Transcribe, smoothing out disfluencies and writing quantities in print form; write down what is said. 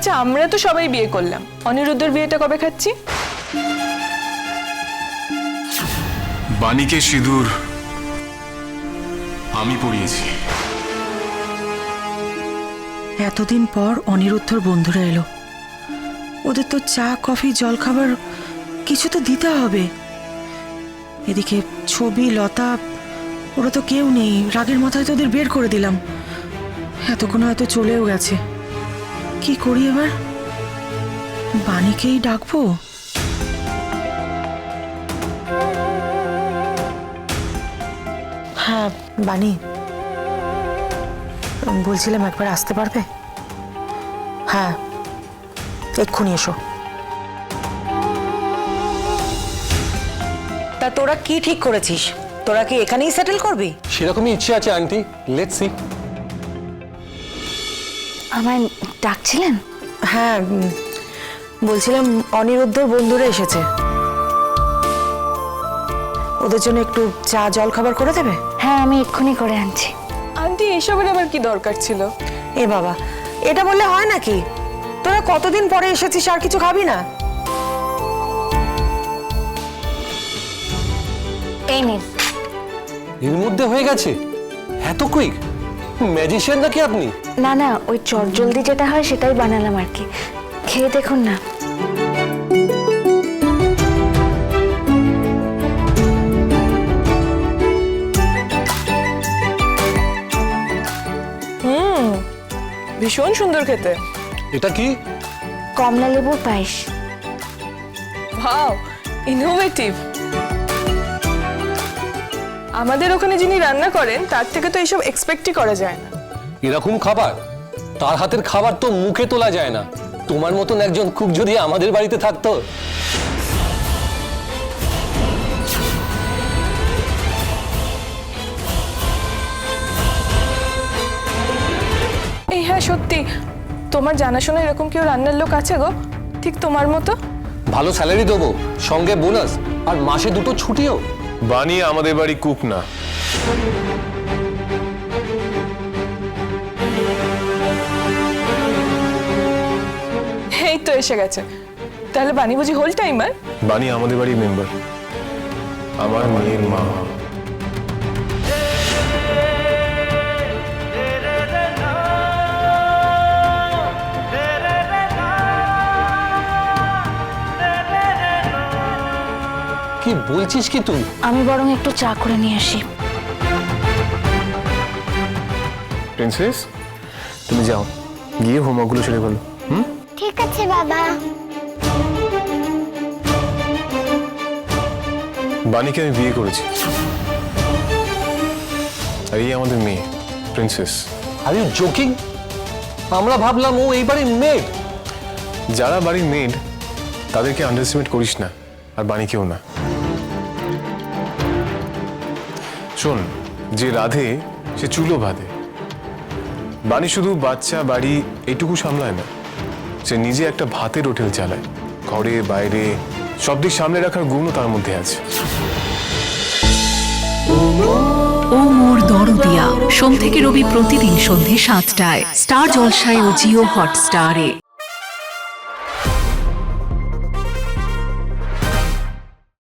আচ্ছা আমরা তো সবাই বিয়ে করলাম, অনিরুদ্ধর বিয়েটা কবে খাচ্ছি? বাণীকে সিঁদুর আমি পরিয়েছি। এতদিন পর অনিরুদ্ধর বন্ধুরা এলো, ওদের তো চা কফি জলখাবার কিছু তো দিতে হবে। এদিকে ছবি লতা ওরা তো কেউ নেই, রাগের মাথায় তো ওদের বের করে দিলাম। এতক্ষণ হয়তো চলেও গেছে। কি করি এবার? বাণীকেই ডাকবো? হ্যাঁ বাণী, বলছিলাম একবার আসতে পারবে? হ্যাঁ এক্ষুনি এসো। তা তোরা কি ঠিক করেছিস? তোরা কি এখানেই সেটেল করবি? সেরকমই ইচ্ছে আছে আন্টি, লেটস সি। আমায় ডাকছিলেন? হ্যাঁ বলছিলাম অনিরুদ্ধর বন্ধুরা এসেছে, ওদের জন্য একটু চা জল খাবার করে দেবে? হ্যাঁ আমি এক্ষুনি করে আনছি। আন্টি এসবের আবার কি দরকার ছিল? এ বাবা, এটা বললে হয় নাকি? তোরা কতদিন পরে এসেছিস, আর কিছু খাবি না? এই নিন। এর মধ্যে হয়ে গেছে? এত কুইক? ম্যাজিশিয়ান নাকি আপনি? না না, ওই চটজলদি যেটা হয় সেটাই বানালাম আর কি। খেয়ে দেখুন না। ভীষণ সুন্দর খেতে। এটা কি? কমলা লেবুর পায়েস। Wow, innovative. আমাদের ওখানে যিনি রান্না করেন তার থেকে তো এইসব এক্সপেক্টই করা যায় না। এরকম খাবার? তার হাতের খাবার তো মুখে তোলা যায় না। তোমার মতন একজন কুক যদি আমাদের বাড়িতে থাকতো। এই হ্যাঁ সত্যি, তোমার জানাশোনা এরকম কেউ রান্নার লোক আছে গো, ঠিক তোমার মতো? ভালো স্যালারি দেবো, সঙ্গে বোনাস, আর মাসে 2টো ছুটিও। বাণী আমাদের বাড়ি কুক না। এই তো এসে গেছে। তাহলে বাণী বুঝি হোল টাইমার? বাণী আমাদের বাড়ির মেম্বার, আমার মেয়ের মা। কি বলছিস কি তুই? আমি বরং একটু চা করে নিয়ে আসি। প্রিন্সেস তুমি যাও, গিয়ে হোমওয়ার্কগুলো সেরে ফেলো। ঠিক আছে বাবা। বাণীকে আমি বিয়ে করেছি, আর এই আমাদের মেয়ে প্রিন্সেস। Are you joking? আমরা ভাবলাম ও এই বাড়ির মেড। যারা বাড়ির মেড তাদেরকে আন্ডারএস্টিমেট করিস না, আর বাণীকেও না। শোন, যে রাধে সে চুলো বাঁধে। বাণী শুধু বাচ্চা বাড়ি এইটুকু সামলায় না, সে নিজে একটা ভাতের হোটেল চালায়। ঘরে বাইরে সব দিক সামলে রাখার গুণও তার মধ্যে আছে। ও মোর দরদিয়া, সোম থেকে রবি প্রতিদিন সন্ধে 7টায় স্টার জলসায় ও জিও হটস্টারে।